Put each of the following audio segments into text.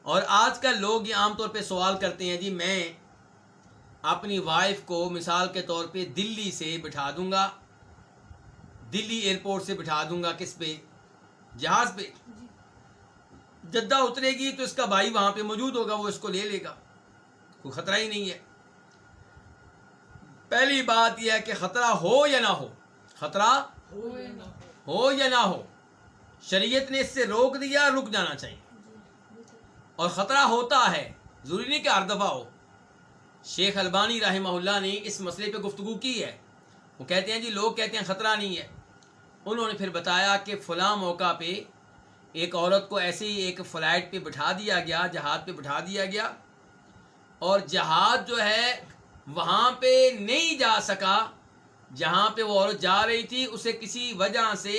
اور آج کل لوگ یہ عام طور پہ سوال کرتے ہیں جی میں اپنی وائف کو مثال کے طور پہ دلی سے بٹھا دوں گا، دلی ایئرپورٹ سے بٹھا دوں گا، کس پہ؟ جہاز پہ. جدہ اترے گی تو اس کا بھائی وہاں پہ موجود ہوگا، وہ اس کو لے لے گا، کوئی خطرہ ہی نہیں ہے. پہلی بات یہ ہے کہ خطرہ ہو یا نہ ہو، خطرہ ہو یا نہ ہو، شریعت نے اس سے روک دیا، رک جانا چاہیے. اور خطرہ ہوتا ہے، ضروری نہیں کہ ہر دفعہ ہو. شیخ البانی رحمہ اللہ نے اس مسئلے پہ گفتگو کی ہے. وہ کہتے ہیں جی لوگ کہتے ہیں خطرہ نہیں ہے. انہوں نے پھر بتایا کہ فلاں موقع پہ ایک عورت کو ایسے ہی ایک فلائٹ پہ بٹھا دیا گیا، جہاز پہ بٹھا دیا گیا، اور جہاز جو ہے وہاں پہ نہیں جا سکا جہاں پہ وہ عورت جا رہی تھی. اسے کسی وجہ سے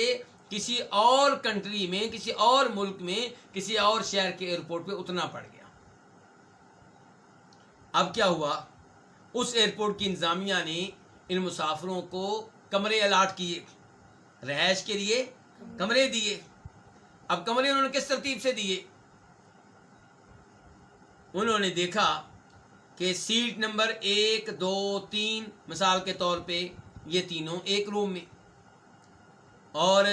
کسی اور کنٹری میں، کسی اور ملک میں، کسی اور شہر کے ایئرپورٹ پہ اترنا پڑ گیا. اب کیا ہوا؟ اس ایئرپورٹ کی انتظامیہ نے ان مسافروں کو کمرے الاٹ کیے، رہائش کے لیے کمرے دیے. اب کمرے انہوں نے کس ترتیب سے دیے؟ انہوں نے دیکھا کہ سیٹ نمبر 1 2 3 مثال کے طور پہ یہ تینوں ایک روم میں، اور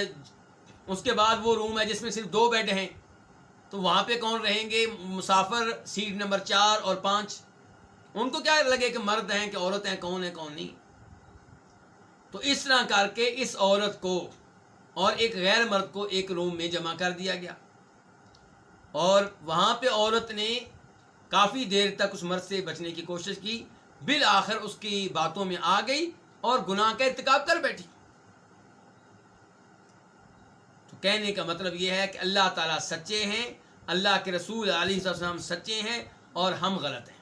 اس کے بعد وہ روم ہے جس میں صرف 2 بیڈ ہیں، تو وہاں پہ کون رہیں گے؟ مسافر سیٹ نمبر 4 اور 5. ان کو کیا لگے کہ مرد ہیں کہ عورت ہیں، کون ہے کون نہیں. تو اس طرح کر کے اس عورت کو اور ایک غیر مرد کو ایک روم میں جمع کر دیا گیا، اور وہاں پہ عورت نے کافی دیر تک اس مرد سے بچنے کی کوشش کی. بالآخر اس کی باتوں میں آ گئی اور گناہ کا ارتکاب کر بیٹھی. تو کہنے کا مطلب یہ ہے کہ اللہ تعالیٰ سچے ہیں، اللہ کے رسول علیہ السلام سچے ہیں، اور ہم غلط ہیں.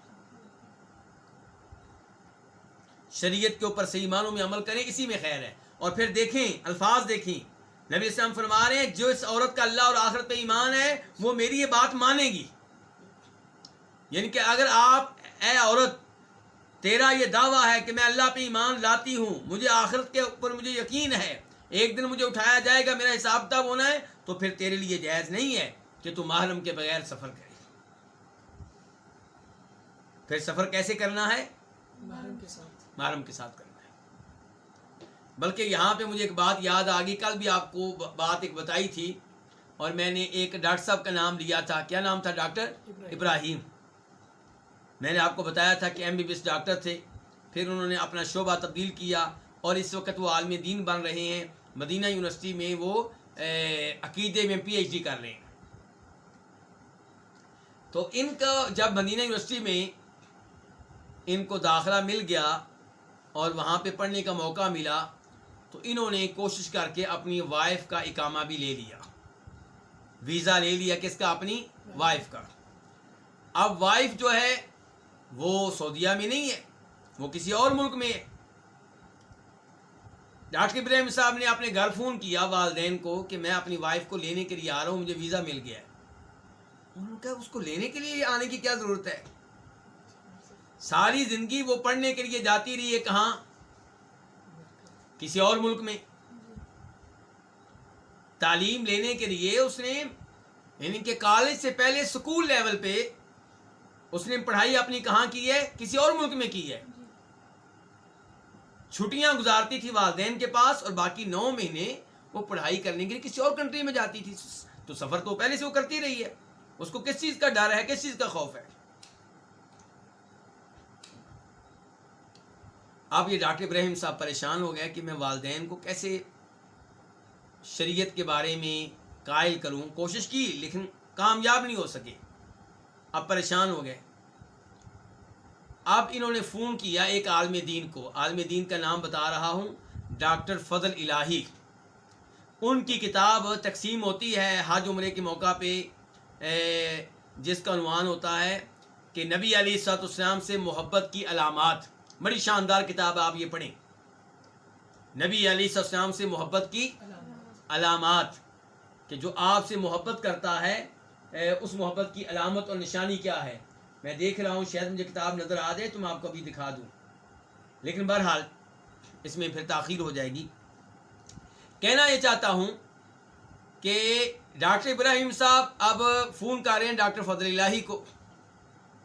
شریعت کے اوپر صحیح معنوں میں عمل کریں، اسی میں خیر ہے. اور پھر دیکھیں الفاظ، دیکھیں نبی اسلام فرما رہے ہیں جو اس عورت کا اللہ اور آخرت پہ ایمان ہے وہ میری یہ بات مانے گی. یعنی کہ اگر آپ، اے عورت تیرا یہ دعویٰ ہے کہ میں اللہ پہ ایمان لاتی ہوں، مجھے آخرت کے اوپر مجھے یقین ہے، ایک دن مجھے اٹھایا جائے گا، میرا حساب کتاب ہونا ہے، تو پھر تیرے لیے جائز نہیں ہے کہ تو محرم کے بغیر سفر کرے. پھر سفر کیسے کرنا ہے؟ محرم کے ساتھ کرنا ہے. بلکہ یہاں پہ مجھے ایک بات یاد آ گئی، کل بھی آپ کو بات ایک بتائی تھی، اور میں نے ایک ڈاکٹر صاحب کا نام لیا تھا. کیا نام تھا؟ Doctor Ebrahim. میں نے آپ کو بتایا تھا کہ MBBS ڈاکٹر تھے، پھر انہوں نے اپنا شعبہ تبدیل کیا، اور اس وقت وہ عالم دین بن رہے ہیں. مدینہ یونیورسٹی میں وہ عقیدے میں PhD کر رہے ہیں. تو ان کا جب مدینہ یونیورسٹی میں ان کو داخلہ مل گیا اور وہاں پہ پڑھنے کا موقع ملا، تو انہوں نے کوشش کر کے اپنی وائف کا اقامہ بھی لے لیا، ویزا لے لیا. کس کا؟ اپنی وائف کا. اب وائف جو ہے وہ سعودیہ میں نہیں ہے، وہ کسی اور ملک میں ہے. ڈاکٹر ابراہیم صاحب نے اپنے گھر فون کیا والدین کو کہ میں اپنی وائف کو لینے کے لیے آ رہا ہوں، مجھے ویزا مل گیا ہے. انہوں نے کہا اس کو لینے کے لیے آنے کی کیا ضرورت ہے؟ ساری زندگی وہ پڑھنے کے لیے جاتی رہی ہے، کہاں؟ کسی اور ملک میں. تعلیم لینے کے لیے اس نے، یعنی کہ کالج سے پہلے اسکول لیول پہ اس نے پڑھائی اپنی کہاں کی ہے؟ کسی اور ملک میں کی ہے. چھٹیاں گزارتی تھی والدین کے پاس، اور باقی 9 مہینے وہ پڑھائی کرنے کے لیے کسی اور کنٹری میں جاتی تھی. تو سفر تو پہلے سے وہ کرتی رہی ہے، اس کو کس چیز کا ڈر ہے، کس چیز کا خوف ہے؟ اب یہ ڈاکٹر ابراہیم صاحب پریشان ہو گئے کہ میں والدین کو کیسے شریعت کے بارے میں قائل کروں. کوشش کی لیکن کامیاب نہیں ہو سکے. اب پریشان ہو گئے. اب انہوں نے فون کیا ایک عالم دین کو، عالم دین کا نام بتا رہا ہوں، ڈاکٹر فضل الہی. ان کی کتاب تقسیم ہوتی ہے حج عمرے کے موقع پہ، جس کا عنوان ہوتا ہے کہ نبی علیہ الصلوۃ والسلام سے محبت کی علامات. بڑی شاندار کتاب ہے، آپ یہ پڑھیں. نبی علیہ الصلوۃ والسلام سے محبت کی علامات، کہ جو آپ سے محبت کرتا ہے اس محبت کی علامت اور نشانی کیا ہے. میں دیکھ رہا ہوں شاید مجھے کتاب نظر آ جائے تو میں آپ کو ابھی دکھا دوں، لیکن بہرحال اس میں پھر تاخیر ہو جائے گی. کہنا یہ چاہتا ہوں کہ ڈاکٹر ابراہیم صاحب اب فون کر رہے ہیں ڈاکٹر فضل الہی کو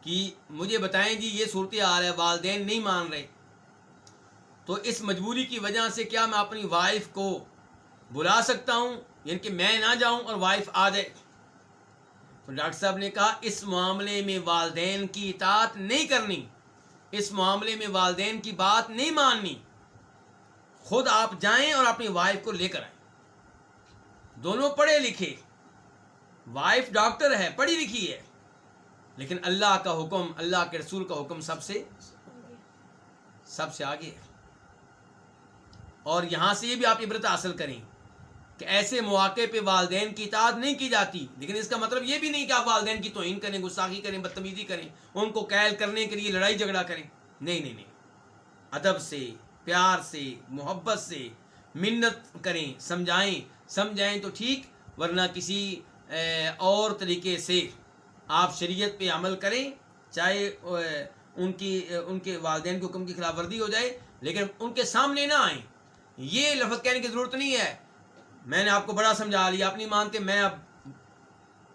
کہ مجھے بتائیں جی یہ صورتحال ہے، والدین نہیں مان رہے، تو اس مجبوری کی وجہ سے کیا میں اپنی وائف کو بلا سکتا ہوں، یعنی کہ میں نہ جاؤں اور وائف آ جائے؟ تو ڈاکٹر صاحب نے کہا اس معاملے میں والدین کی اطاعت نہیں کرنی، اس معاملے میں والدین کی بات نہیں ماننی، خود آپ جائیں اور اپنی وائف کو لے کر آئیں۔ دونوں پڑھے لکھے، وائف ڈاکٹر ہے، پڑھی لکھی ہے، لیکن اللہ کا حکم، اللہ کے رسول کا حکم سب سے آگے ہے۔ اور یہاں سے یہ بھی آپ عبرت حاصل کریں کہ ایسے مواقع پہ والدین کی اطاعت نہیں کی جاتی، لیکن اس کا مطلب یہ بھی نہیں کہ آپ والدین کی توہین کریں، گستاخی کریں، بدتمیزی کریں، ان کو قائل کرنے کے لیے لڑائی جھگڑا کریں۔ نہیں، ادب سے، پیار سے، محبت سے منت کریں، سمجھائیں تو ٹھیک، ورنہ کسی اور طریقے سے آپ شریعت پہ عمل کریں، چاہے ان کے والدین کے حکم کی خلاف ورزی ہو جائے، لیکن ان کے سامنے نہ آئیں۔ یہ لفظ کہنے کی ضرورت نہیں ہے میں نے آپ کو بڑا سمجھا لیا، آپ نہیں مانتے، میں اب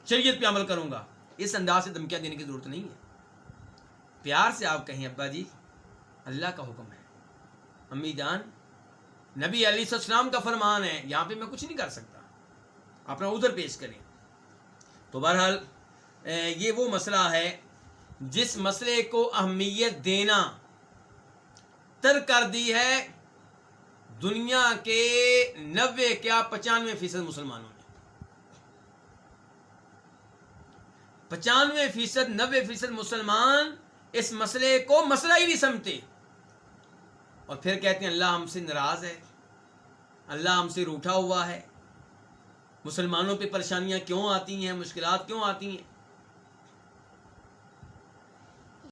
شریعت پہ عمل کروں گا، اس انداز سے دھمکیاں دینے کی ضرورت نہیں ہے۔ پیار سے آپ کہیں ابا جی اللہ کا حکم ہے، امی جان نبی علیہ السلام کا فرمان ہے، یہاں پہ میں کچھ نہیں کر سکتا، اپنا عذر پیش کریں۔ تو بہرحال یہ وہ مسئلہ ہے جس مسئلے کو اہمیت دینا ترک کر دی ہے دنیا کے 95% مسلمانوں نے۔ 90% مسلمان اس مسئلے کو مسئلہ ہی نہیں سمجھتے، اور پھر کہتے ہیں اللہ ہم سے ناراض ہے، اللہ ہم سے روٹھا ہوا ہے، مسلمانوں پہ پریشانیاں کیوں آتی ہیں، مشکلات کیوں آتی ہیں۔